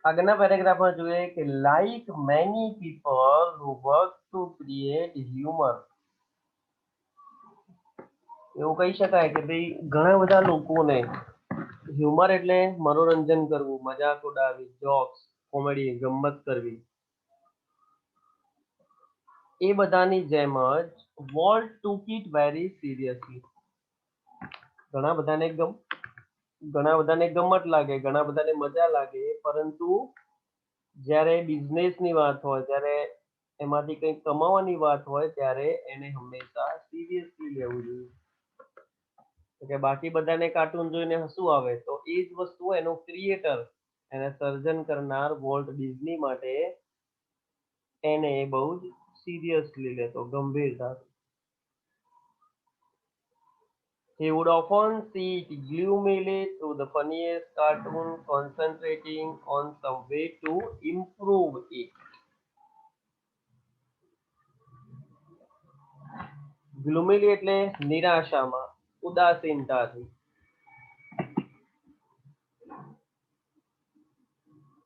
આગળના પેરેગ્રાફમાં જોઈએ કે like many people who work to create humour, એવું કહી શકાય કે ભાઈ ઘણા બધા લોકોને હ્યુમર એટલે મનોરંજન કરવું, મજાક ઉડાવવી, જોક્સ, કોમેડી, ગમ્મત કરવી, એ બધાની જેમ જ volt took it very seriously. ઘણા બધાને ઘણા બધાને ગમત લાગે, ઘણા બધાને મજા લાગે, પરંતુ જ્યારે બિઝનેસની વાત હોય, ત્યારે એમાંથી કંઈક કમાવાની વાત હોય, ત્યારે એને હંમેશા સિરિયસલી લેવું જોઈએ. કે બાકી બધાને કાર્ટૂન જોઈને હસવું આવે, તો એ જ વસ્તુ એનો ક્રિએટર, એને સર્જન કરનાર વોલ્ટ ડિઝની માટે એને બહુ જ સિરિયસલી લેતો, ગંભીરતાથી. He would often see it gloomily through the funniest cartoon, concentrating on some way to improve it. ગ્લુમિલી એટલે નિરાશામાં, ઉદાસીનતાથી.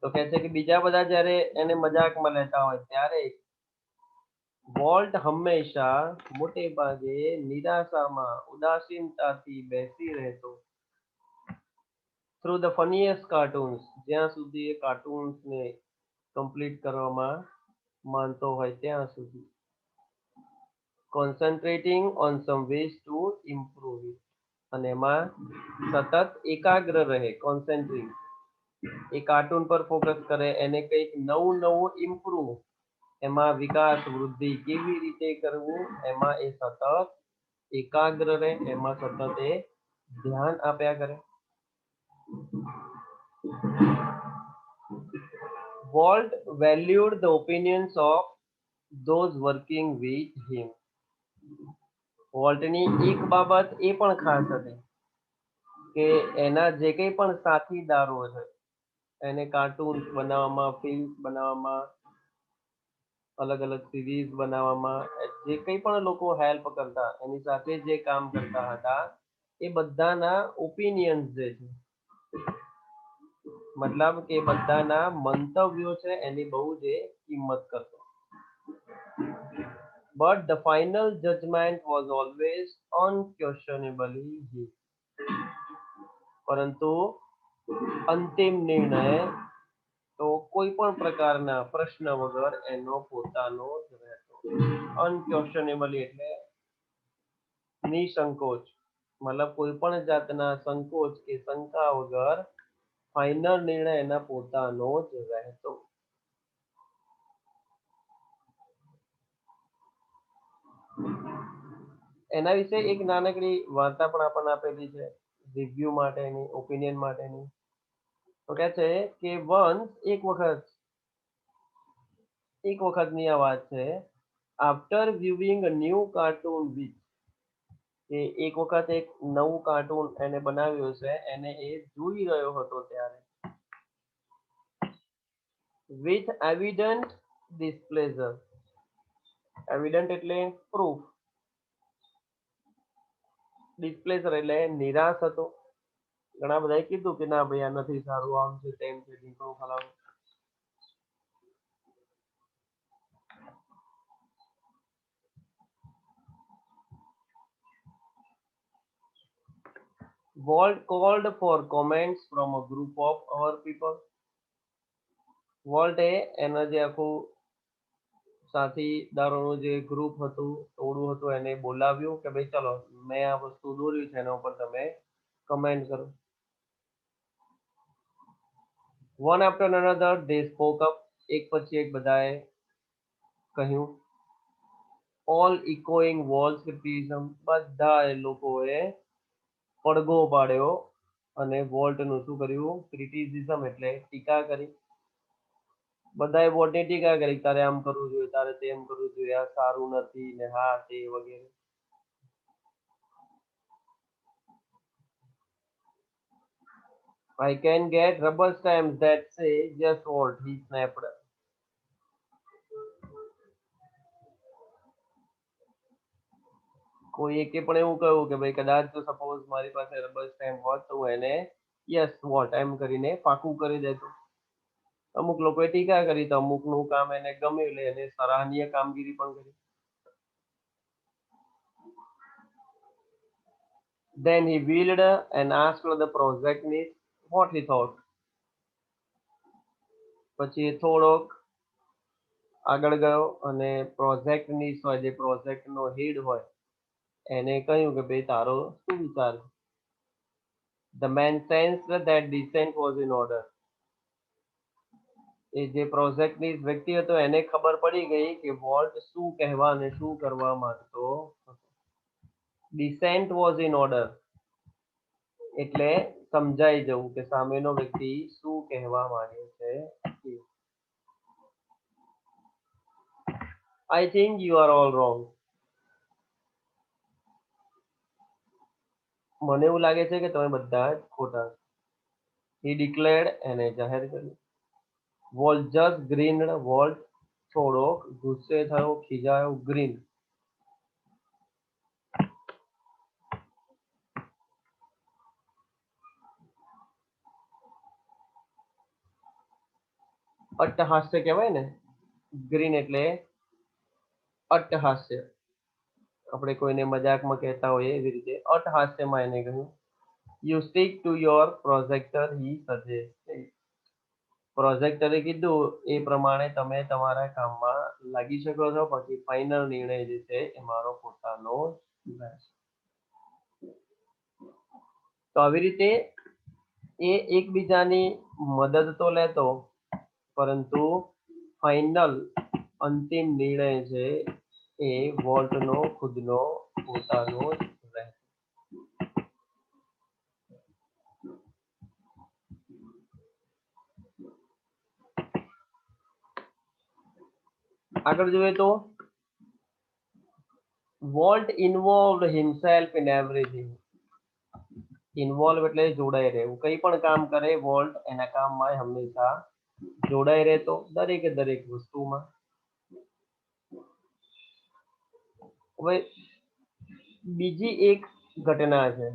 તો કહે છે કે બીજા બધા જ્યારે એને મજાકમાં લેતા હોય, ત્યારે વોલ્ટ હંમેશા મોટે ભાગે નિરાશામાં, ઉદાસીનતાથી બેસી રહેતો. થ્રુ ધ ફનીએસ્ટ કાર્ટૂન્સ, જ્યાં સુધી એ કાર્ટૂન્સને કમ્પ્લીટ કરવામાં માનતો હોય ત્યાં સુધી. Concentrating on some ways to improve it, અને એમાં સતત એકાગ્ર રહે, કોન્સન્ટ્રેટ, એ કાર્ટૂન પર ફોકસ કરે, એને કંઈક નવું નવું ઇમ્પ્રુવ, એમાં વિકાસ વૃદ્ધિ કેવી રીતે કરવું, એમાં એ સતત એકાગ્ર રહે, એમાં સતત એ ધ્યાન આપ્યા કરે. Volt valued the opinions of those working with him. વોલ્ટની એક બાબત એ પણ ખાસ હતી કે એના જે કંઈ પણ સાથીદારો છે, એને કાર્ટૂન્સ બનાવવામાં, ફિલ્મ્સ બનાવવામાં, અલગ અલગ સિરીઝ બનાવવામાં, જે કંઈ પણ લોકો હેલ્પ કરતા, એની સાથે જે કામ કરતા હતા, એ બધાના ઓપિનિયન્સ જે છે, મતલબ કે બધાના મંતવ્યો છે, એની બહુ જ એ કિંમત કરતો. But the final judgment was always unquestionably his. પરંતુ અંતિમ નિર્ણય તો કોઈ પણ પ્રકારના પ્રશ્ન વગર એનો પોતાનો જ રહેતો. અનક્વેશ્ચનેબલી એટલે નિસંકોચ, મતલબ કોઈ પણ જાતના સંકોચ કે શંકા વગર ફાઇનલ નિર્ણય એના પોતાનો જ રહેતો. એના વિશે એક નાનકડી વાર્તા પણ આપણને આપેલી છે, રિવ્યુ માટેની, ઓપિનિયન માટેની. તો કે છે કે વન્સ, એક વખતની આ વાત છે, after viewing a new cartoon which, કે એક વખત એક નવું કાર્ટૂન એને બનાવ્યું છે, એને એ જોઈ રહ્યો હતો ત્યારે, વિથ એવિડન્ટ ડિસ્પ્લેઝર, એવિડન્ટ એટલે પ્રૂફ, ડિસ્પ્લેઝર એટલે નિરાશ હતો. ઘણા બધાએ કીધું કે ના ભાઈ આ નથી સારું, આમ છે તેમ છે, ઢીકણું ફલાણું. Walt called for comments from a group of our people. વોલ્ટે એના જે આખું સાથીદારોનું જે ગ્રુપ હતું, ટોળું હતું, એને બોલાવ્યું કે ભાઈ ચલો, મેં આ વસ્તુ દોર્યું છે, એના ઉપર તમે કમેન્ટ કરો. વન આફ્ટર અનધર દે સ્પોક અપ, એક પછી એક બધાએ કહ્યું. ઓલ ઇકોઈંગ વોલ્સ ક્રિટિસિઝમ, બધા એ લોકોએ પડઘો પાડ્યો અને વોલ્ટનું શું કર્યું? ક્રિટિસિઝમ એટલે ટીકા કરી. બધાએ વોલ્ટની ટીકા કરી, તારે આમ કરવું જોઈએ, તારે તેમ કરવું જોઈએ, આ સારું નથી ને હા તે વગેરે. I can get rubber stamps that say just Walt, he snapped. કોઈ એકે પણ એવું કહ્યું કે ભાઈ કદાચ તો સપોઝ મારી પાસે રબર સ્ટેમ્પ હોત તો હું એને યસ વોટ એમ કરીને પાકું કરી દેતો. અમુક લોકોએ ટીકા કરી તો અમુકનું કામ એને ગમ્યું એટલે એને સરાહનીય કામગીરી પણ કરી. Then he wheeled and asked the projectist what he thought. પછી એ થોડોક આગળ ગયો અને પ્રોજેક્ટની જે પ્રોજેક્ટનો હેડ હોય એને કહ્યું કે ભાઈ તારો શું વિચાર છે? The man sensed that dissent was in order. એ જે પ્રોજેક્ટની વ્યક્તિ હતો એને ખબર પડી ગઈ કે વોલ્ટ શું કહેવા અને શું કરવા માંગતો હતો. Dissent was in order એટલે સમજાઈ જવું કે સામેનો વ્યક્તિ શું કહેવા માંગે છે. I think you are all wrong. મને એવું લાગે છે કે તમે બધા જ ખોટા છો. He declared એને જાહેર કર્યું. Walt just grinned. Walt થોડોક ગુસ્સે થયો, ખીજાયો, ગ્રીન. અટ્ટહાસ્ય કહેવાય ને, ગ્રીન એટલે અટ્ટહાસ્ય. આપણે કોઈને મજાકમાં કહેતા હોઈએ એવી રીતે અટ્ટહાસ્યમાં એને કહ્યું. You stick to your projector he suggested. પ્રોજેક્ટરે કીધું એ પ્રમાણે તમે તમારા કામમાં લાગી શકો છો. પછી ફાઇનલ નિર્ણય જે છે એ મારો પોતાનો રહેશે. તો આવી રીતે એ એકબીજાની મદદ તો લેતો પરંતુ ફાઇનલ અંતિમ નિર્ણય છે એ વોલ્ટનો ખુદનો પોતાનો જ રહેશે. આગળ જોઈએ તો volt involved himself in everything. Involve એટલે જોડાઈ રહેવું. કંઈ પણ કામ કરે વોલ્ટ એના કામમાં હંમેશા જોડાઈ રહેતો, દરેકે દરેક વસ્તુમાં. હવે બીજી એક ઘટના છે.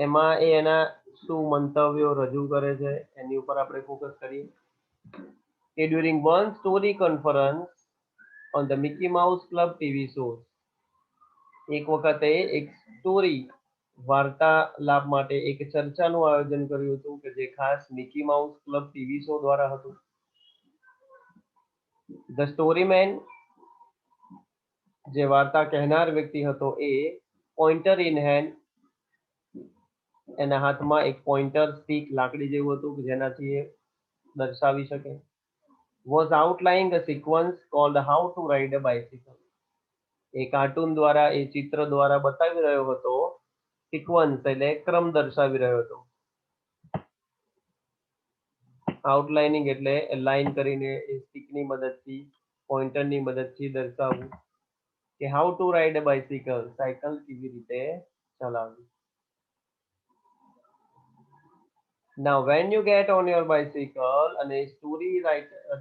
એમાં એ એના શું મંતવ્યો રજૂ કરે છે એની ઉપર આપણે ફોકસ કરીએ. કે during one story conference on the Mickey mouse club TV show. એક વખતે એક સ્ટોરી વાર્તાલાપ માટે એક ચર્ચાનું આયોજન કર્યું હતું કે જે ખાસ Mickey mouse club TV show દ્વારા હતું. ધ સ્ટોરીમેન જે વાર્તા કહેનાર વ્યક્તિ હતો એ પોઇન્ટર ઇન હેન્ડ એના હાથમાં એક પોઇન્ટર સ્ટીક લાકડી જેવું હતું કે જેનાથી એ દર્શાવી શકે. Was outlining a sequence called how to ride a bicycle. એ કાર્ટૂન દ્વારા એ ચિત્ર દ્વારા બતાવી રહ્યો હતો. સિક્વન્સ એટલે ક્રમ દર્શાવી રહ્યો હતો. આઉટલાઇનિંગ એટલે લાઈન કરીને એ સ્ટીકની મદદથી પોઇન્ટરની મદદથી દર્શાવવું કે how to ride a bicycle, cycle કેવી રીતે ચલાવવી. Now when you get on your bicycle અને સ્ટોરી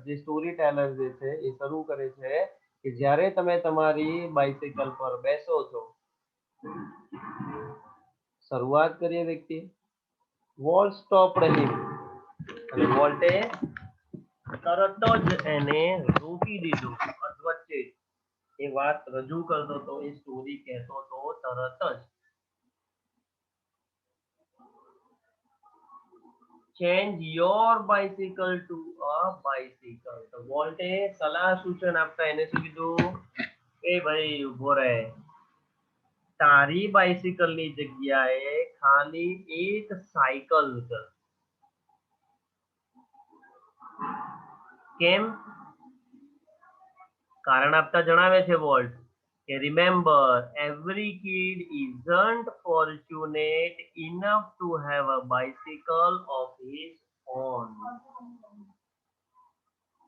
જે સ્ટોરી ટેલર જે છે એ શરૂ કરે છે કે જ્યારે તમે તમારી બાઇસિકલ પર બેસો છો. શરૂઆત કરીએ વ્યક્તિ. વોલ્ટ સ્ટોપ્ડ હિમ. અને વોલ્ટે તરત જ એને રોકી દીધું અધવચ્ચે. એ વાત રજૂ કરતો હતો, એ સ્ટોરી કહેતો હતો તરત જ. Change your bicycle to a bicycle. તો વોલ્ટે સલાહ સૂચન આપતા એને શું કીધું એ ભાઈ ઉભો રહે, તારી બાઇસિકલની જગ્યાએ ખાલી એક સાયકલ કર. કેમ? કારણ આપતા જણાવે છે વોલ્ટ કે remember every kid isn't fortunate enough to have a bicycle of his own.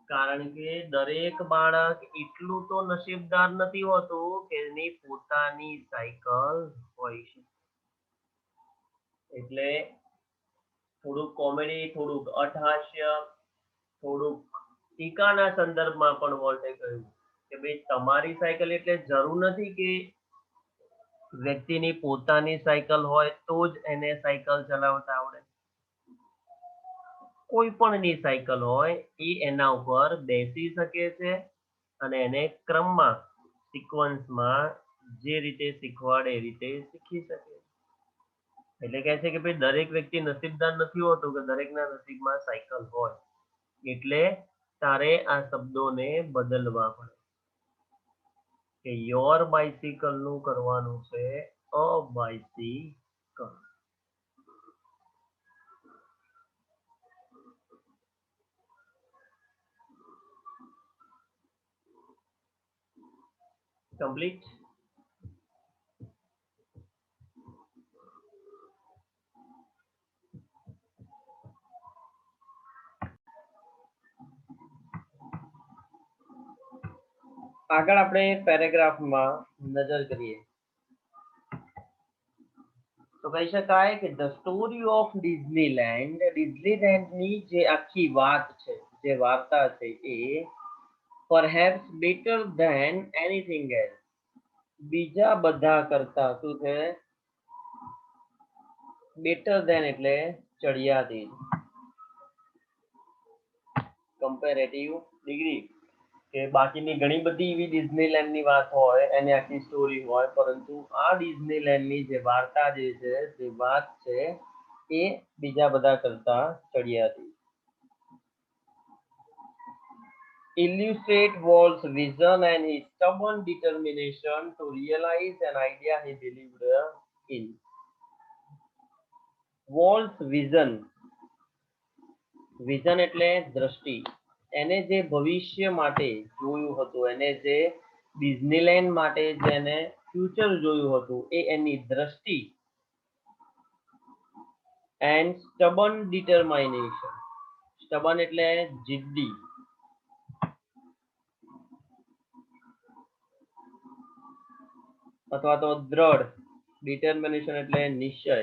કારણ કે દરેક બાળક એટલું તો નસીબદાર નથી હોતું કે એની પોતાની સાયકલ હોય છે. એટલે થોડુંક કોમેડી, થોડુંક અટહાસ્ય, થોડુંક ટીકાના સંદર્ભમાં પણ વોલ્ટે કહ્યું કે ભાઈ તમારી સાયકલ એટલે જરૂર નથી કે વ્યક્તિની પોતાની સાયકલ હોય તો જ એને સાયકલ ચલાવતા આવડે. કોઈ પણની સાયકલ હોય એ એના ઉપર બેસી શકે છે અને એને ક્રમમાં સિક્વન્સમાં જે રીતે શીખવાડે એ રીતે શીખી શકે. એટલે કહે છે કે ભાઈ દરેક વ્યક્તિ નસીબદાર નથી હોતું કે દરેકના નસીબમાં સાયકલ હોય. એટલે તારે આ શબ્દોને બદલવા પડે કે યોર બાઇસિકલ નું કરવાનું છે અ બાઇસિકલ. કમ્પ્લીટ. આગળ આપણે પેરેગ્રાફમાં નજર કરીએ તો કહી શકાય કે ધ સ્ટોરી ઓફ ડિઝનીલેન્ડની જે આખી વાત છે, જે વાર્તા છે એ perhaps better than anything else, બીજા બધા કરતા શું છે, બેટર ધેન એટલે ચડિયાતી, કમ્પેરેટિવ ડિગ્રી, કે બાકીની ઘણી બધી એવી ડિઝનીલેન્ડની વાત હોય એની આખી સ્ટોરી હોય, પરંતુ આ ડિઝનીલેન્ડની જે વાર્તા જે છે, જે વાત છે એ બીજા બધા કરતા ચડિયાતી. Illustrate Walt's vision and his stubborn determination to realize an idea he believed in. Walt's vision, vision એટલે દ્રષ્ટિ, એને જે ભવિષ્ય માટે જોયું હતું, એને જે ડિઝનીલેન્ડ માટે જેને ફ્યુચર જોયું હતું એ એની દ્રષ્ટિ. એન્ડ સ્ટબન ડિટરમિનેશન, સ્ટબન એટલે જિદ્દી, અથવા તો દ્રઢ, ડિટરમિનેશન એટલે નિશ્ચય.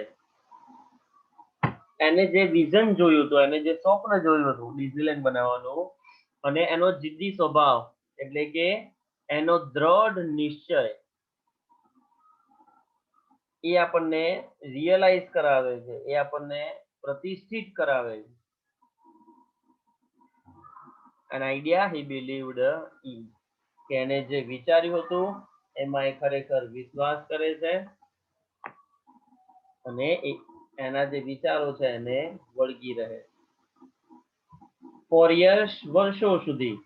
એને જે વિઝન જોયું હતું, એને જે સ્વપ્ન જોયું હતું ડિઝનીલેન્ડ બનાવવાનું, અને એનો જિદ્દી સ્વભાવ એટલે કે એનો દ્રઢ નિશ્ચય, એ આપણને રિયલાઇઝ કરાવે છે, એ આપણને પ્રતિષ્ઠિત કરાવે છે. An idea he believed in, કે એને જે વિચાર્યું હતું એમાં એ ખરેખર વિશ્વાસ કરે છે અને એના જે વિચારો છે એને વળગી રહે. For years, વર્ષો સુધી,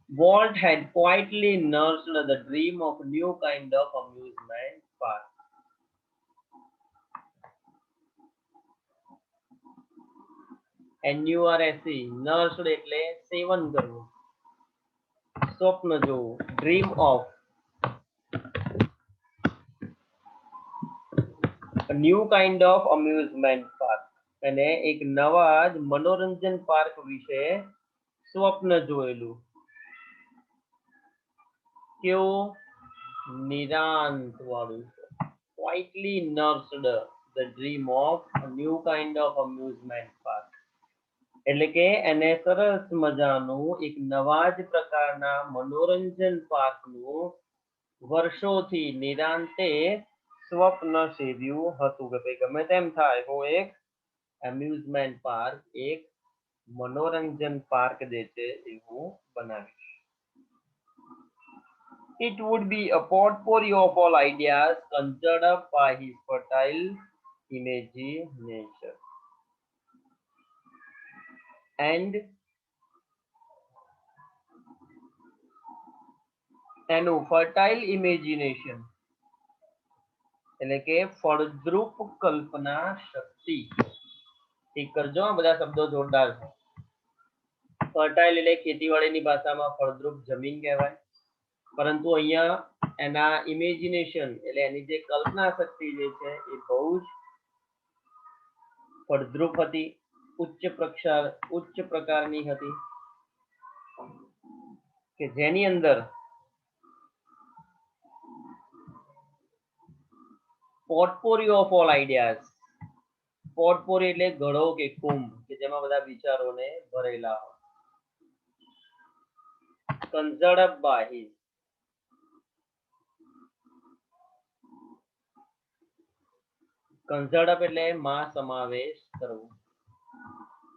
Walt had quietly nursed the dream of a new kind of amusement park. NURSE, nursed એટલે સેવન કરવું, સ્વપ્ન જોવું, dream of, new kind of amusement park, અને એક નવા જ મનોરંજન પાર્ક વિશે સ્વપ્ન જોયેલું. કેવું? નિરાંત વાળું. Quietly nursed the dream of a new kind of amusement park. એટલે કે એને સરસ મજાનું એક નવા જ પ્રકારના મનોરંજન પાર્કનું વર્ષોથી નિરાંતે સ્વપ્ન સેવ્યું હતું કે ભાઈ ગમે તેમ થાય હું એક એમ્યુઝમેન્ટ પાર્ક, એક મનોરંજન પાર્ક જે છે એ હું બનાવીશ. It would be a potpourri of all ideas conjured up by his fertile imagination. And એનું ફર્ટાઇલ ઇમેજિનેશન એટલે કે ફળદ્રુપ કલ્પના શક્તિ. ઠીક કરજો, બધા શબ્દો જોરદાર છે. ફર્ટાઇલ એટલે ખેતીવાડીની ભાષામાં ફળદ્રુપ જમીન કહેવાય, પરંતુ અહીંયા એના ઇમેજિનેશન એટલે એની જે કલ્પના શક્તિ જે છે એ બહુ જ ફળદ્રુપ હતી, ઉચ્ચ પ્રકારની હતી, કે જેની અંદર પોટપોરી ઓફ ઓલ આઈડિયાઝ, પોટપોરી એટલે ઘડો કે કુંભ કે જેમાં બધા વિચારોને ભરેલા હોય. Conjured up by his, concert up એટલે માં સમાવેશ કરવો.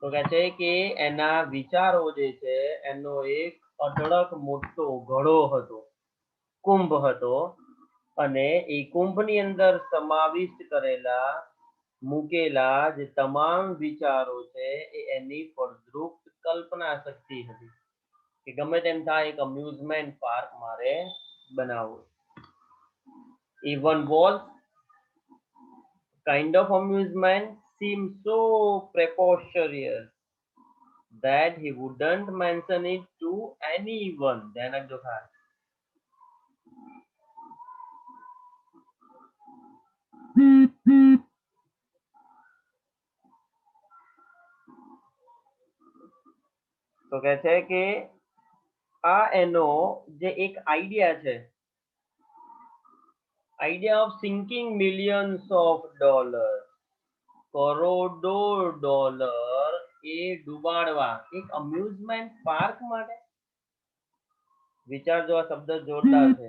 તો કહે છે કે એના વિચારો જે છે એનો એક અઢળક મોટો ઘડો હતો, કુંભ હતો, અને એ કુંભની અંદર સમાવિષ્ટ કરેલા મૂકેલા જે તમામ વિચારો છે એ એની ફળદ્રુપ કલ્પના શક્તિ હતી કે ગમે તેમ થાય એક અમ્યુઝમેન્ટ પાર્ક મારે બનાવવો. Even was kind of amusement seemed so preposterous that he wouldn't mention it to anyone. ધ્યાન રાખજો ખાસ. તો કહે છે કે આ એનો જે એક આઈડિયા છે, idea of sinking millions of dollar, કરોડો ડોલર એ ડુબાડવા એક અમ્યુઝમેન્ટ પાર્ક માટે. વિચાર જો આ શબ્દ જોરદાર છે.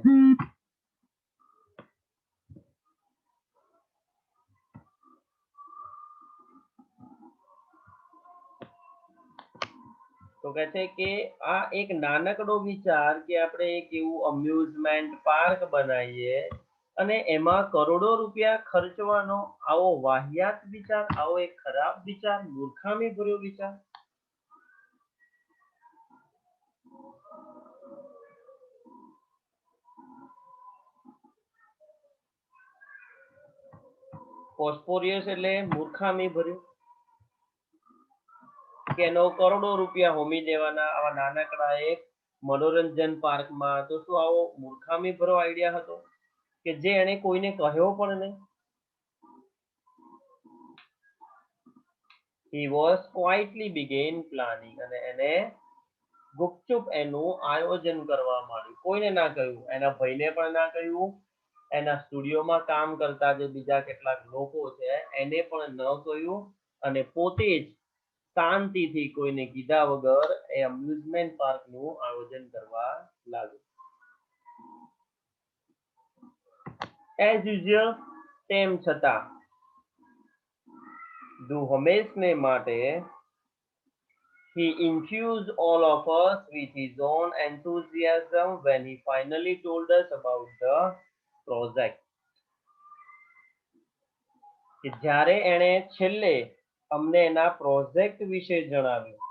તો કહે છે કે આ એક નાનકડો વિચાર કે આપણે એક એવું અમ્યુઝમેન્ટ પાર્ક બનાવીએ અને એમાં કરોડો રૂપિયા ખર્ચવાનો આવો વાહિયાત વિચાર, આવો એક ખરાબ વિચાર, મૂર્ખામી ભર્યો વિચાર. પોસ્પોરિયસ એટલે મૂર્ખામી ભર્યું, કે એનો કરોડો રૂપિયા હોમી દેવાના આવા નાનકડા એક મનોરંજન પાર્કમાં. તો શું આવો મૂર્ખામી ભરો આઈડિયા હતો કે જે એને કોઈને કહ્યો પણ નહીં? He was quietly began planning, અને એને ગુપચુપ એનું આયોજન કરવા માંડ્યું. કોઈને ના કહ્યું, એના ભાઈને પણ ના કહ્યું, એના સ્ટુડિયોમાં કામ કરતા જે બીજા કેટલાક લોકો છે એને પણ ન કહ્યું, અને પોતે જ શાંતિથી કોઈને કીધા વગર એ અમ્યુઝમેન્ટ પાર્કનું આયોજન કરવા લાગ્યો. એઝ યુઝ્યુઅલ તેમ છતાં હંમેશને માટે he infused all of us with his own enthusiasm when he finally told us about the project. કે જ્યારે એણે છેલ્લે અમને એના પ્રોજેક્ટ વિશે જણાવ્યું,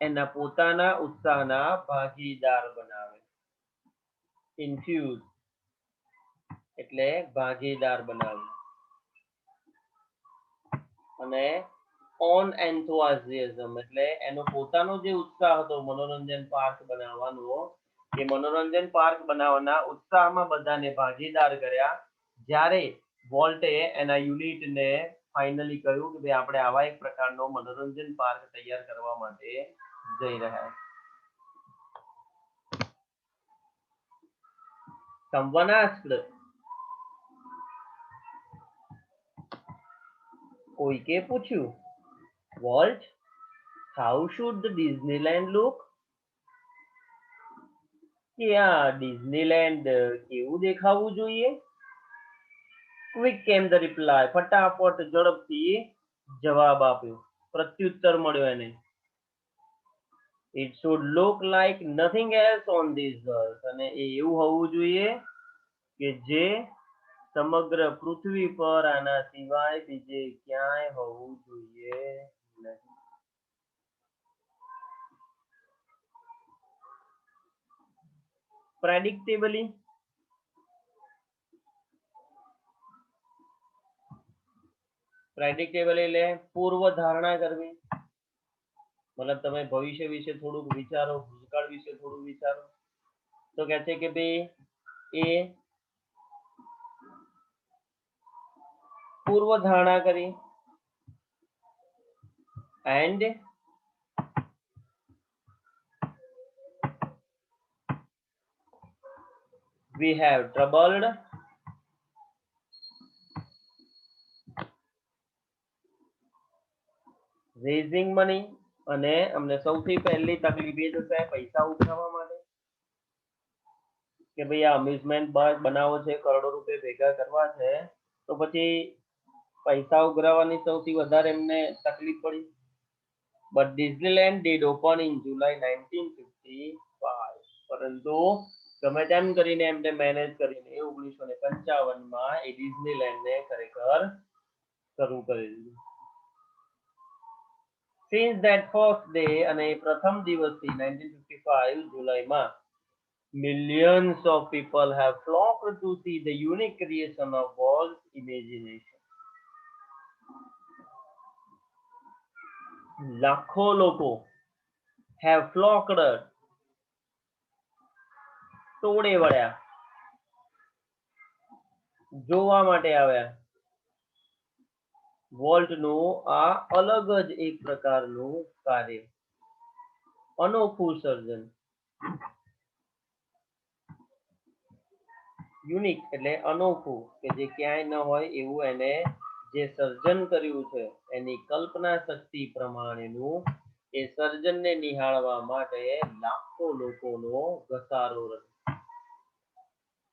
એના પોતાના ઉત્સાહના ભાગીદાર બનાવે. ઇન્ફ્યુઝ એટલે ભાગીદાર બનાવ્યું, અને ઓન એન્થુઆઝિઝમ એટલે એનો પોતાનો જે ઉત્સાહ હતો મનોરંજન પાર્ક બનાવવાનો, એ મનોરંજન પાર્ક બનાવવાના ઉત્સાહમાં બધાને ભાગીદાર કર્યા. જ્યારે વોલ્ટે એના યુનિટને ફાઇનલી કહ્યું કે ભાઈ આપણે આવા એક પ્રકારનો મનોરંજન પાર્ક તૈયાર કરવા માટે જઈ રહ્યા. Someone asked, કોઈકે પૂછ્યું, Walt, how should the Disneyland look? કે આ ડિઝનીલેન્ડ કેવું દેખાવું જોઈએ? ક્વિક કેમ ધ રિપ્લાય, ફટાફટ ઝડપથી જવાબ આપ્યો, પ્રત્યુત્તર મળ્યો એને. It should look like nothing else on this earth. અને એ એવું હોવું જોઈએ કે જે સમગ્ર પૃથ્વી પર આના સિવાય બીજે ક્યાંય હોવું જોઈએ નહીં. પ્રેડિક્ટેબલી એટલે પૂર્વ ધારણા કરવી. મતલબ તમે ભવિષ્ય વિશે થોડુંક વિચારો, ભૂતકાળ વિશે થોડું વિચારો. તો કહે છે કે ભાઈ એ પૂર્વ ધારણા કરી. And we have troubled raising money, અને અમને સૌથી પહેલી તકલીફ એ થશે પૈસા ઉઠાવવા માટે. કે ભાઈ આ અમ્યુઝમેન્ટ પાર્ક બનાવવો છે, કરોડો રૂપિયા ભેગા કરવા છે, તો પછી પૈસા ઉઘરાવવાની સૌથી વધારે એમને તકલીફ પડી. But Disneyland did open in July 1955, પરંતુ ગમે તેમ કરીને એમને મેનેજ કરીને 1955 એ ડિઝનીલેન્ડને ખરેખર શરૂ કરી દીધું. સિન્સ ધેટ ફર્સ્ટ ડે, અને પ્રથમ દિવસથી 1955 જુલાઈમાં millions of people have flocked to see the unique creation of Walt's imagination. લાખો લોકો have flocked, ટોળે વળ્યા, જોવા માટે આવ્યા વોલ્ટનું આ અલગ જ એક પ્રકારનું કાર્ય, અનોખું સર્જન. યુનિક એટલે અનોખું, કે જે ક્યાંય ન હોય એવું એને જે સર્જન કર્યું છે એની કલ્પના શક્તિ પ્રમાણેનું એ સર્જનને નિહાળવા માટે લાખો લોકોનો ઘસારો રહ્યો.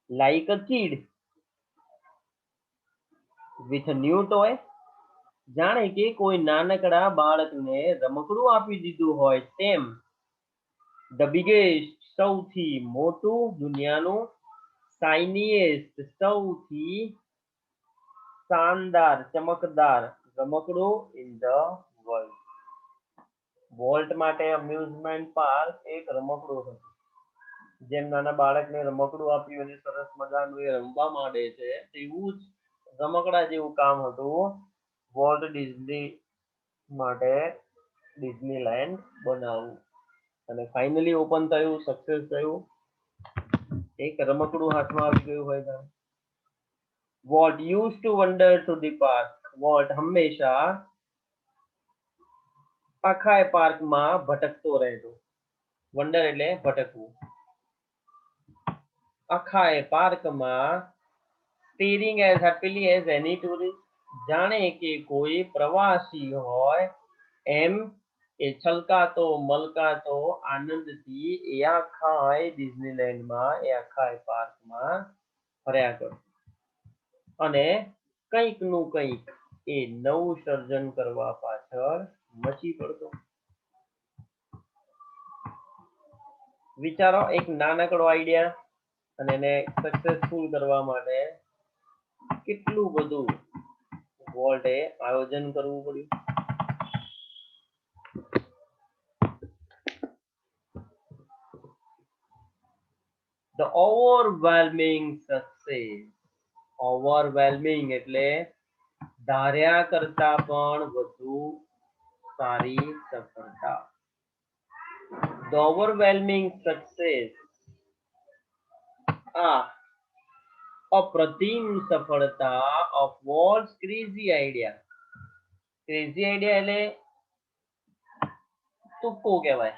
Like a kid with new toy, જાણે કે કોઈ નાનકડા બાળકને રમકડું આપી દીધું હોય તેમ. ધ બિગેસ્ટ, સૌથી મોટું દુનિયાનું. શાઇનીએસ્ટ, સૌથી શાનદાર ચમકદાર રમકડું ઇન ધ વર્લ્ડ. વોલ્ટ માટે અમ્યુઝમેન્ટ પાર્ક એક રમકડું હતું. જેમ નાના બાળકને રમકડું આપ્યું અને સરસ મજાનું એ રમવા માંડે છે, તેવું જ રમકડા જેવું કામ હતું વોલ્ટ ડિઝની માટે ડિઝનીલેન્ડ બનાવવું. અને ફાઇનલી ઓપન થયું, સક્સેસ થયું, એક રમકડું હાથમાં આવી ગયું હોય. Volt use to wonder to the park, volt હંમેશા આખા પાર્કમાં ભટકતો રહેતો. વન્ડર એટલે ભટકવું. આખા પાર્કમાં સ્ટીરિંગ એઝ હેપીલી એઝ એની ટુરિસ્ટ, જાણે કે કોઈ પ્રવાસી હોય એમ એ છલકાતો મલકાતો આનંદથી એ આખા ડિઝનીલેન્ડમાં એ આખા પાર્કમાં ફર્યા કરતો. અને કંઈક નું કંઈક એ નવું સર્જન કરવા પાછળ મચી પડતો. વિચારો, એક નાનકડો આઈડિયા અને એને સક્સેસફુલ કરવા માટે કેટલું બધું વોલ્ટે આયોજન કરવું પડ્યું. The overwhelming success, ઓવરવેલ્મિંગ એટલે ધાર્યા કરતા પણ વધુ સારી સફળતા. The overwhelming success, આ અપ્રતિમ સફળતા of Walt's crazy idea. Crazy idea એટલે તુક્કો કહેવાય.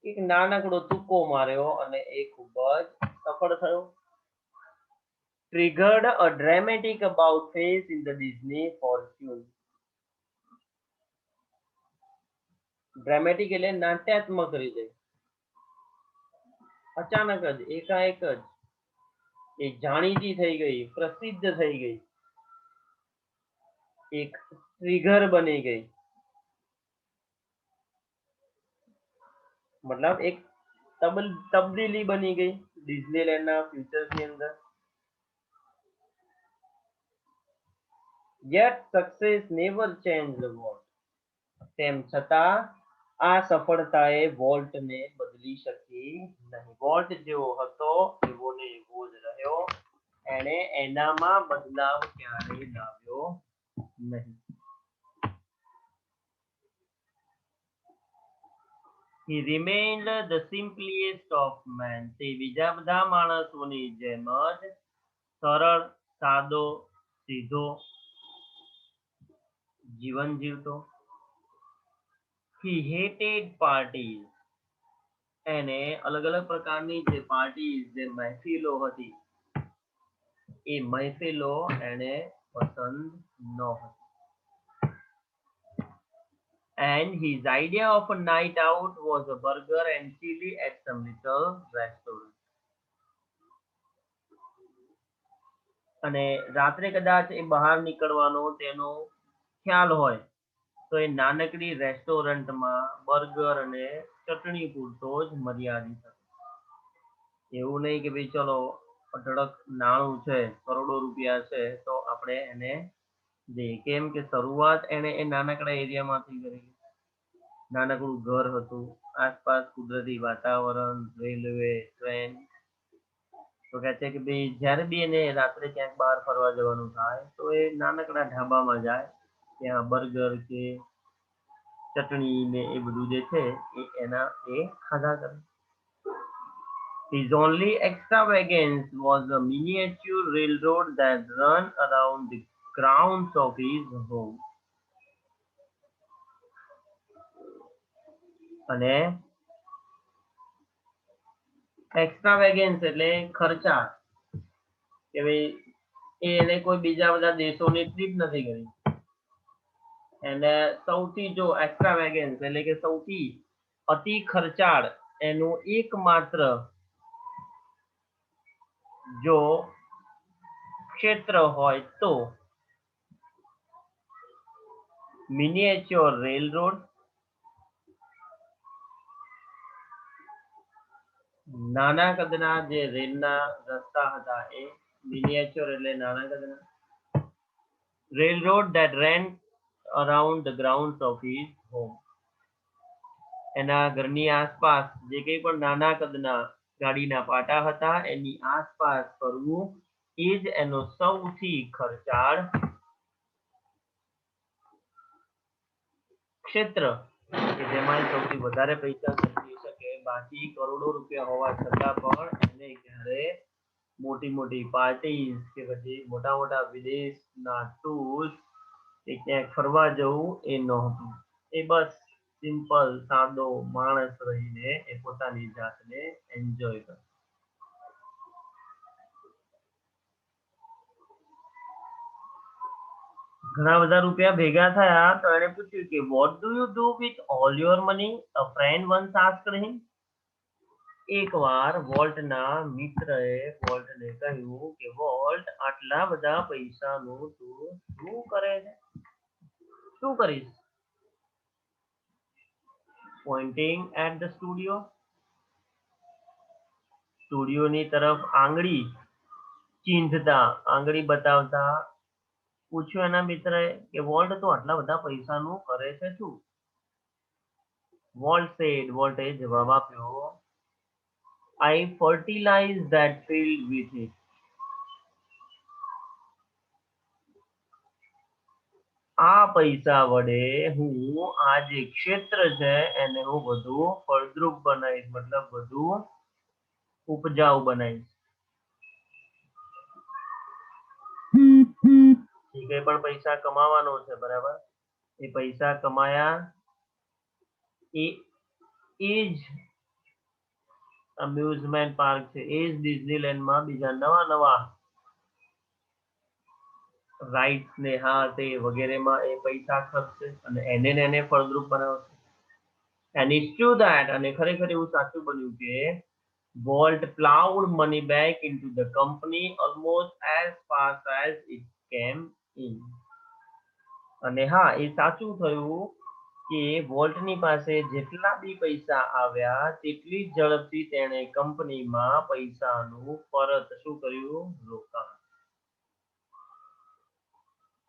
એક નાનકડો તુક્કો માર્યો અને એ ખૂબ જ સફળ થયો. Triggered a dramatic about face in the Disney fortune. Dramatic એટલે નાટ્યાત્મક રીતે, અચાનક જ એકાએક જ એ જાણીતી થઈ ગઈ, પ્રસિદ્ધ થઈ ગઈ, એક ટ્રિગર બની ગઈ. મતલબ એક તબદીલી બની ગઈ ડિઝનીલેન્ડના ફ્યુચર્સની અંદર. Yet success never changed the world. તેમ છતાં આ સફળતાએ વોલ્ટને બદલી શકી નહીં. વોલ્ટ જેવો હતો એવો ને એવો જ રહ્યો. એણે એનામાં બદલાવ ક્યારેય લાવ્યો નહીં. He remained the simplest of men. તે બીજા બધા માણસોની જેમ જ સરળ, સાદો, સીધો જીવન જીવતો. He hated parties. એને અલગ અલગ પ્રકારની જે પાર્ટી, જે મહેફિલો હતી, એ મહેફિલો એને પસંદ ન હતી. and his idea of a night out was a burger and chili at some little restaurant. અને રાત્રે કદાચ એ બહાર નીકળવાનો તેનો ખ્યાલ હોય તો એ નાનકડી રેસ્ટોરન્ટમાં બર્ગર અને ચટણી પૂરતો જ મર્યાદિત હતો. એવું નહીં કે ભાઈ ચલો અઢળક નાણું છે, કરોડો રૂપિયા છે તો આપણે એને દઈએ. કેમ કે શરૂઆત એને એ નાનકડા એરિયામાંથી કરી. નાનકડું ઘર હતું, આસપાસ કુદરતી વાતાવરણ, રેલવે, ટ્રેન. તો કહે છે કે ભાઈ જ્યારે બી એને રાત્રે ક્યાંક બહાર ફરવા જવાનું થાય તો એ નાનકડા ઢાબામાં જાય, ત્યાં બર્ગર કે ચટણી ને એ બધું જે છે એના એ ખાધા કરે. His only extravagance was a miniature railroad that ran around the grounds of his home. અને એક્સ્ટ્રાવેગન્સ એટલે ખર્ચા, કે ભાઈ એને કોઈ બીજા બધા દેશોની ટ્રીપ નથી કરી. એને સૌથી જો એક્સ્ટ્રાવેગન્સ એટલે કે સૌથી અતિ ખર્ચાળ એનું એકમાત્ર જો ક્ષેત્ર હોય તો મિનિએચ્યોર રેલરોડ, નાના કદના જે રેલના રસ્તા હતા એ મિનિએચ્યોર એટલે નાના કદના. Railroad that ran around the grounds of his home. એના ઘરની આસપાસ જે કંઈ પણ નાના કદના ગાડીના પાટા હતા એની આસપાસ ફરવું એ જ એનો સૌથી ખર્ચાળ ક્ષેત્ર કે જેમાં સૌથી વધારે પૈસા ખર્ચી શકે. બાકી કરોડો રૂપિયા હોવા છતાં પણ એને ક્યારે મોટી મોટી પાર્ટી કે પછી મોટા મોટા વિદેશના ટૂર્સ કે ક્યાંક ફરવા જવું એ નહોતું. એ બસ સિમ્પલ સાદો માણસ રહીને એ પોતાની જાતને એન્જોય કરે. ઘણા બધા રૂપિયા ભેગા થયા તો એને પૂછ્યું કે what do you do with all your money? A friend once asked him. એકવાર વોલ્ટના મિત્રએ વોલ્ટને કહ્યું કે વોલ્ટ, આટલા બધા પૈસાનું તું શું કરે છે? શું કરીશ? Pointing at the studio. સ્ટુડિયોની તરફ આંગળી ચીંધતા, આંગળી બતાવતા પૂછ્યું એના મિત્રએ કે વોલ્ટ, તું આટલા બધા પૈસાનું કરે છે શું? વોલ્ટે જવાબ આપ્યો, I fertilize that field with it. આ પૈસા વડે હું આ જે ક્ષેત્ર છે એને હું વધુ ફળદ્રુપ બનાવીશ, મતલબ વધુ ઉપજાઉ બનાવીશ. જે કંઈ પણ પૈસા કમાવાનો છે બરાબર, એ પૈસા કમાયા એ જ અમ્યુઝમેન્ટ પાર્ક છે, એ જ ડિઝનીલેન્ડમાં બીજા નવા નવા રાઇડ્સ ને હા તે વગેરેમાં એ પૈસા ખર્ચશે અને એને ફળદ્રુપ બનાવશે. And it's true that, અને ખરેખર એવું સાચું બન્યું કે Walt plowed money back into the company almost as fast as it came in. અને હા, એ સાચું થયું કે વોલ્ટની પાસે જેટલા બી પૈસા આવ્યા તેટલી જ ઝડપથી તેણે કંપનીમાં પૈસાનું પરત શું કર્યું? રોકાણ.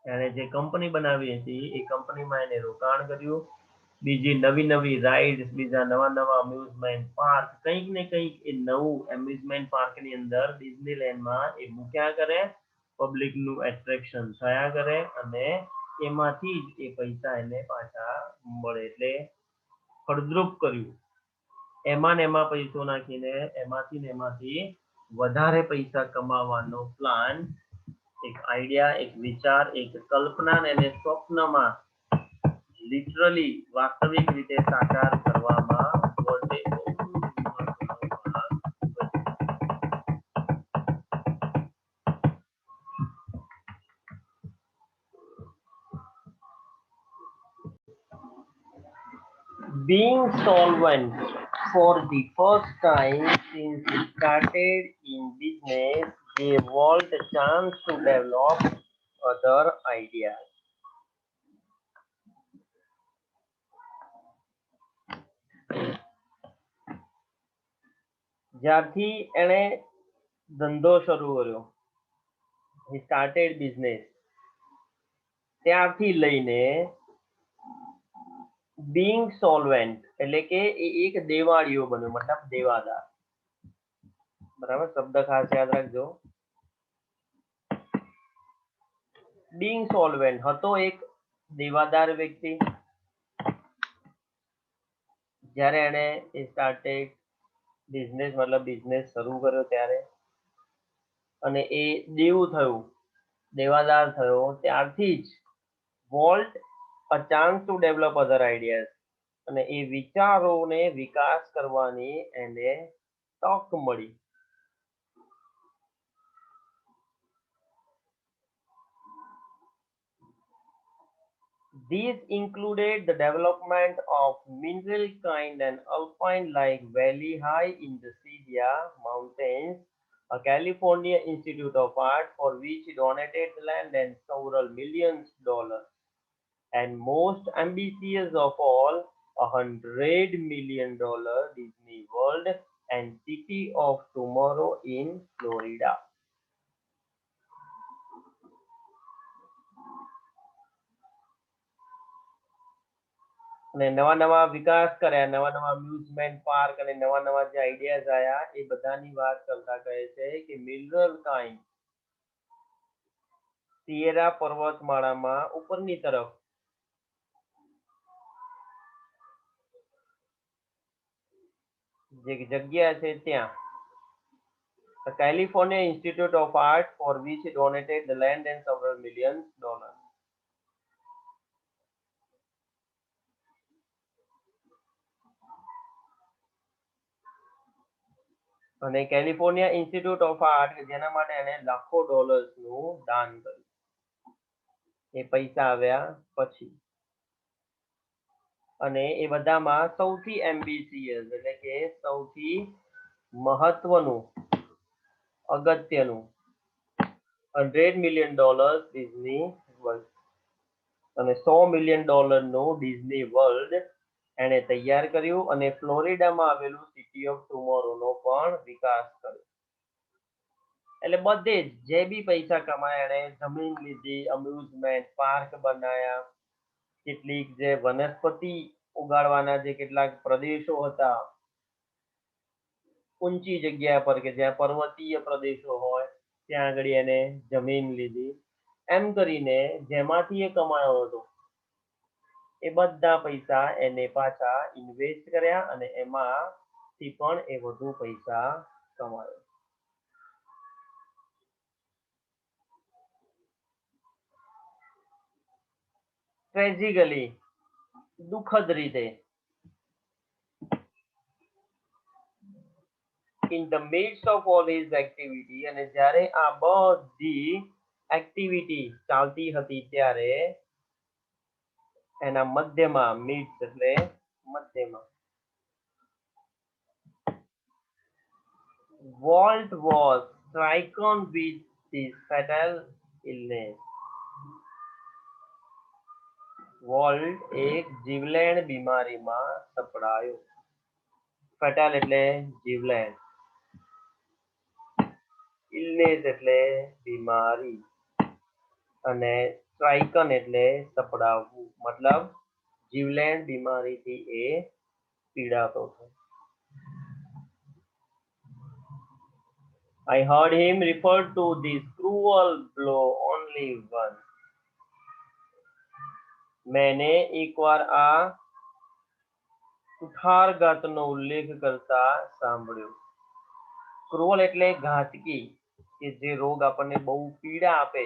એણે જે કંપની બનાવી હતી એ કંપનીમાં એને રોકાણ કર્યું. બીજી નવી નવી રાઇડ્સ, બીજા નવા નવા અમ્યુઝમેન્ટ પાર્ક, કંઈક ને કંઈક એ નવું એમ્યુઝમેન્ટ પાર્કની અંદર ડિઝનીલેન્ડમાં એ મૂક્યા કરે, પબ્લિકનું એટ્રેક્શન થયા કરે અને એમાંથી જ એ પૈસા એને પાછા મળે. એટલે ફળદ્રુપ કર્યું. એમાં ને એમાં પૈસો નાખીને એમાંથી ને એમાંથી વધારે પૈસા કમાવાનો પ્લાન, એક આઈડિયા, એક વિચાર, એક કલ્પના અને સ્વપ્નમાં લિટરલી વાસ્તવિક રીતે સાકાર કરવામાં વોલ્ટે બહુ મહત્વનો ભાગ being solvent for the first time since it started in business gave Walt a chance to develop other ideas. જ્યારથી એણે ધંધો શરૂ કર્યો, he started business, ત્યારથી લઈને being solvent એટલે કે એ એક દેવાળીઓ બન્યો, મતલબ દેવાદાર. બરાબર, શબ્દ ખાસ યાદ રાખજો. being solvent હતો એક દેવાદાર વ્યક્તિ જ્યારે એણે started business મતલબ બિઝનેસ શરૂ કર્યો ત્યારે, અને એ દેવું થયું, દેવાદાર થયો, ત્યારથી જ volt a chance to develop other ideas, અને એ વિચારોને વિકાસ કરવાની એને તક મળી. These included the development of mineral kind and alpine like Valley High in the Sierra Mountains, a California Institute of Art for which he donated the land and several millions dollars, and most ambitious of all, $100 million Disney World and City of Tomorrow in Florida. અને નવા નવા વિકાસ કર્યા, નવા નવા amusement park અને નવા નવા જે આઈડિયાઝ આયા એ બધાની વાત કરતા કહે છે કે મિનરલ કાઇન્ડ સિયેરા પર્વતમાળામાં ઉપરની તરફ જે જગ્યા છે ત્યાં, the California Institute of Art for which he donated the land and several millions dollars. અને કેલિફોર્નિયા ઇન્સ્ટિટ્યૂટ ઓફ આર્ટ જેના માટે એને લાખો ડોલર્સનું દાન કર્યું, એ પૈસા આવ્યા પછી. અને એ બધામાં સૌથી એમ્બિશિયસ એટલે કે સૌથી મહત્વનું, અગત્યનું $100 million ડિઝની વર્લ્ડ, અને $100 million ડિઝની વર્લ્ડ એણે તૈયાર કર્યું, અને ફ્લોરિડામાં આવેલું સિટી ઓફ ટુમોરોનો પણ વિકાસ કર્યો. એટલે બધે જ જે બી પૈસા કમાયા એણે જમીન લીધી, અમ્યુઝમેન્ટ પાર્ક બનાયા, કેટલીક જે વનસ્પતિ ઉગાડવાના જે કેટલાક પ્રદેશો હતા ઊંચી જગ્યા પર કે જ્યાં પર્વતીય પ્રદેશો હોય ત્યાં આગળ એને જમીન લીધી, એમ કરીને જેમાંથી એ કમાયો હતો એ બધા પૈસા એને પાછા ઇન્વેસ્ટ કર્યા, અને એમાંથી પણ એ વધુ પૈસા કમાયો. ટ્રેજિકલી, દુઃખદ રીતે, in the midst of all his activity, અને જ્યારે આ બધી એક્ટિવિટી ચાલતી હતી ત્યારે એના મધ્યમાં, મિડ્સ એટલે મધ્યમાં, Walt was stricken with this fatal illness. Volt એક જીવલેણ બીમારીમાં સપડાયો. ફેટલ એટલે જીવલેણ, ઇલનેસ એટલે બીમારી, અને સ્ટ્રાઇકન એટલે સપડાવવું, મતલબ જીવલેણ બીમારીથી એ પીડાતો હતો. I heard him refer to this cruel blow only once. मैंने एक बार आ કુઠારઘાતનો ઉલ્લેખ કરતા સાંભળ્યો. ક્રુઅલ એટલે ઘાતકી, કે જે રોગ આપણને બહુ પીડા આપે,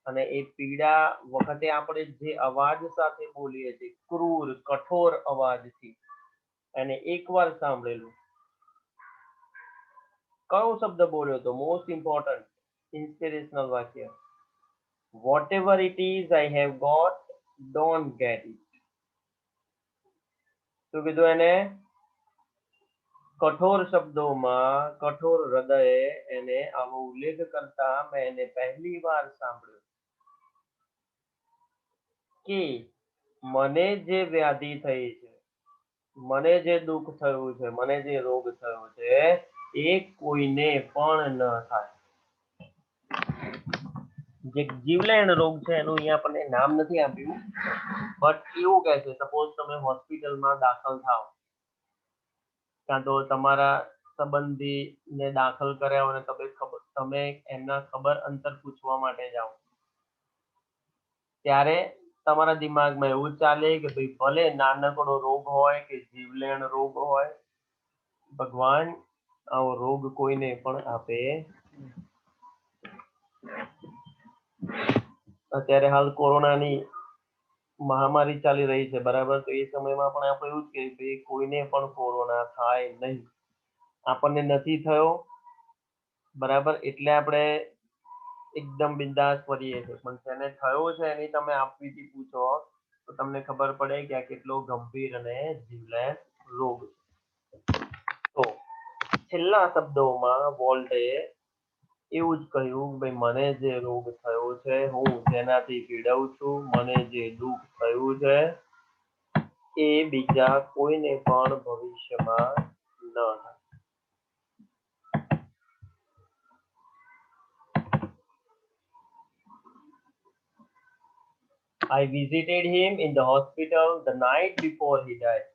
અને એ પીડા વખતે આપણે જે અવાજ સાથે બોલીએ છીએ, ક્રૂર કઠોર અવાજથી, એને એકવાર સાંભળેલું. કયો શબ્દ બોલ્યો તો? મોસ્ટ ઇમ્પોર્ટન્ટ ઇન્સ્પિરેશનલ વાક્ય, whatever it is I have got, don't get it. શું કીધું એને? કઠોર શબ્દોમાં કઠોર હૃદયે એને આવો ઉલ્લેખ કરતા મેં એને પહેલી વાર સાંભળ્યો કે મને જે વ્યાધિ થઈ છે, મને જે દુઃખ થયું છે, મને જે રોગ થયો છે, એ કોઈને પણ ન થાય. જે જીવલેણ રોગ છે એનું અહીંયા આપણને નામ નથી આપ્યું, બટ એવું કહે છે સપોઝ તમે હોસ્પિટલમાં દાખલ થાવ, કાં તો તમારા સંબંધીને દાખલ કર્યા હોય તમે એમના ખબર અંતર પૂછવા માટે જાઓ, ત્યારે તમારા દિમાગમાં એવું ચાલે કે ભાઈ ભલે નાનકડો રોગ હોય કે જીવલેણ રોગ હોય, ભગવાન આવો રોગ કોઈને પણ આપે. અત્યારે હાલ કોરોનાની મહામારી ચાલી રહી છે, બરાબર? તો એ સમયમાં પણ આપણે એવું જ કહીએ કે કોઈને પણ કોરોના થાય નહીં. આપણને નથી થયો, બરાબર, એટલે આપણે એકદમ બિંદાસ ફરીએ છીએ, પણ જેને થયો છે એની તમે આપવીતી પૂછો તો તમને ખબર પડે કે આ કેટલો ગંભીર અને જીવલેણ રોગ છે. તો છેલ્લા શબ્દોમાં વોલ્ટે એવું જ કહ્યું ભાઈ મને જે રોગ થયો છે, હું જેનાથી પીડાઉં છું, મને જે દુઃખ થયું છે, એ બીજા કોઈને પણ ભવિષ્યમાં ન થાય. I visited him in the hospital the night before he died.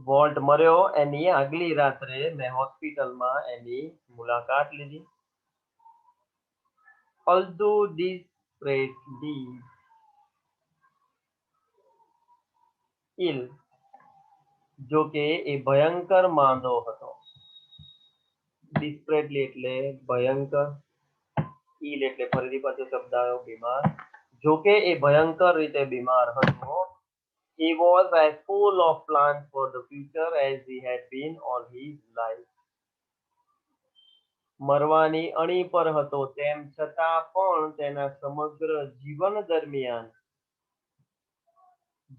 Walt મર્યો એની આગલી રાત્રે મેં હોસ્પિટલમાં એની મુલાકાત લીધી. Although this greatly ill, જો કે એ ભયંકર માંદો હતો. ડિસ્પ્રેટલી એટલે ભયંકર, ઇલ એટલે ફરીથી પાછો શબ્દ આવ્યો બીમાર. જો કે એ ભયંકર રીતે બીમાર હતો. He was as full of plans for the future as he had been all his life. મરવાની અણી પર હતો તેમ છતાં પણ તેના સમગ્ર જીવન દરમિયાન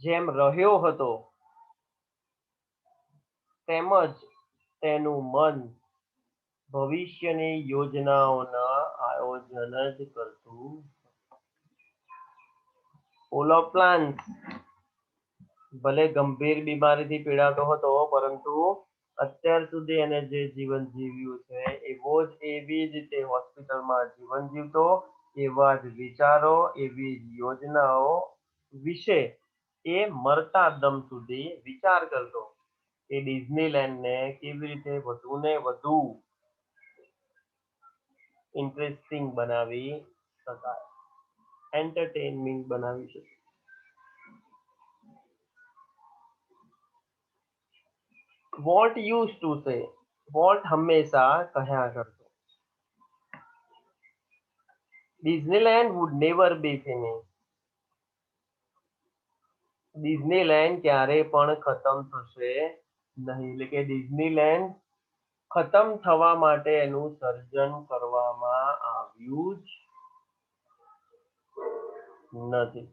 જેમ રહ્યો હતો તેમજ તેનું મન ભવિષ્યની યોજનાઓના આયોજન જ કરતું. ફૂલ ઓફ પ્લાન્સ, ભલે ગંભીર બીમારીથી પીડાતો હતો, પરંતુ અત્યાર સુધી એને જે જીવન જીવ્યું છે એવી જ રીતે હોસ્પિટલમાં જીવન જીવતો, એવા જ વિચારો, એવી જ યોજનાઓ વિશે એ મરતા દમ સુધી વિચાર કરતો કે ડિઝનીલેન્ડને કેવી રીતે વધુ ને વધુ ઇન્ટરેસ્ટિંગ બનાવી શકાય, એન્ટરટેનમેન્ટ બનાવી શકાય. Volt use to say, volt હંમેશા કહ્યા કરતો, Disneyland would never be finished. Disneyland ક્યારેય પણ ખતમ થશે નહીં. એટલે કે ડિઝનીલેન્ડ ખતમ થવા માટે એનું સર્જન કરવામાં આવ્યું જ નથી.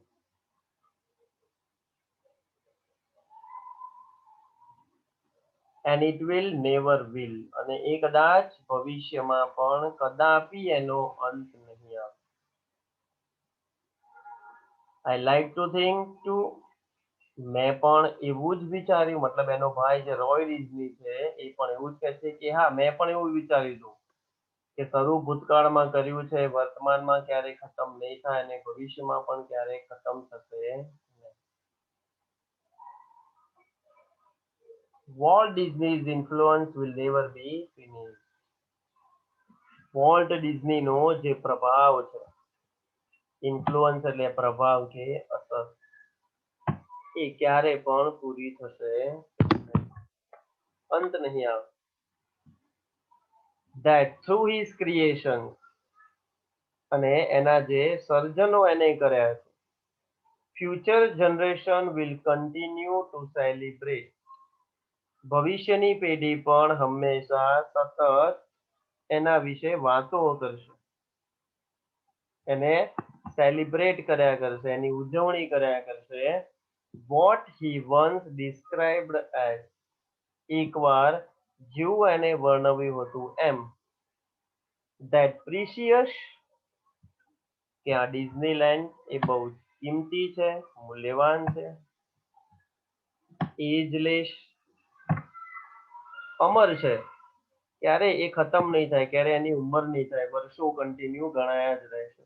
And it will never will, અને એ કદાચ ભવિષ્યમાં પણ કદાપી એનો અંત નહીં આવે. I like to think to, મેં પણ એવું જ વિચાર્યું, મતલબ એનો ભાઈ જે રોય ડિઝની છે એ પણ એવું જ કહે છે કે હા મેં પણ એવું વિચાર્યું હતું કે શરૂ ભૂતકાળમાં કર્યું છે, વર્તમાનમાં ક્યારેય ખતમ નહીં થાય અને ભવિષ્યમાં પણ ક્યારેય ખતમ થશે નહીં. Walt Disney's influence will never be finished. Walt ડિઝનીનો જે પ્રભાવ છે, ઇન્ફ્લુઅન્સ એટલે પ્રભાવ કે અસર, એ ક્યારે પણ પૂરી થશે નહીં. અંત નહીં આવે. That through his creation, અને એના જે સર્જનો એને કર્યા છે, future generation will continue to celebrate, ભવિષ્યની પેઢી પણ હંમેશા સતત એના વિશે વાતો કરશે, એને સેલિબ્રેટ કર્યા કરશે, એની ઉજવણી કર્યા કરશે, what he once described as. એકવાર જેવું એને વર્ણવ્યું હતું એમ, that precious, કે આ ડિઝનીલેન્ડ એ બહુ કિંમતી છે, મૂલ્યવાન છે. એજલેસ, અમર છે, ક્યારે એ ખતમ નહીં થાય, ક્યારે એની ઉંમર નહીં થાય, વર્ષો કન્ટિન્યુ ગણાયા જ રહેશે.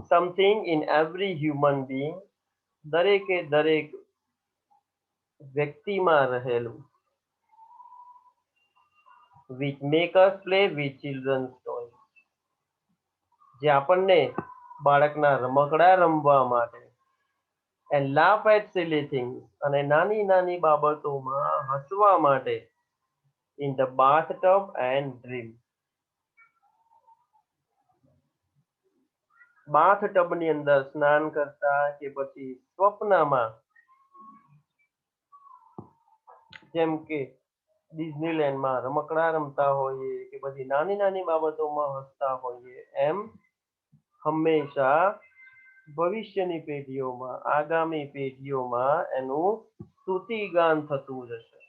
Something in every human being, દરેકે દરેક વ્યક્તિમાં રહેલું. which make us play with children's toys, જે આપણને બાળકના રમકડા રમવા માટે, and laugh at silly things, અને નાની નાની બાબતોમાં હસવા માટે, in the bathtub and dream. Bathtub ની અંદર સ્નાન કરતા કે પછી સ્વપ્નમાં, જેમ કે ડિઝનીલેન્ડમાં રમકડા રમતા હોઈએ કે પછી નાની નાની બાબતોમાં હસતા હોઈએ, એમ હંમેશા ભવિષ્યની પેઢીઓમાં, આગામી પેઢીઓમાં એનું સ્તુતિગાન થતું જશે.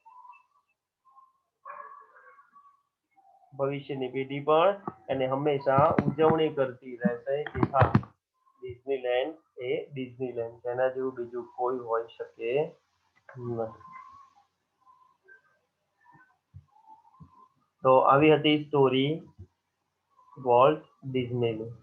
ભવિષ્યની પેઢી પણ એને હંમેશા ઉજવણી કરતી રહેશે કે હા, ડિઝનીલેન્ડ એ ડિઝનીલેન્ડ, તેના જેવું બીજું કોઈ હોઈ શકે નથી. તો આવી હતી સ્ટોરી વોલ્ટ ડિઝનીલેન્ડ.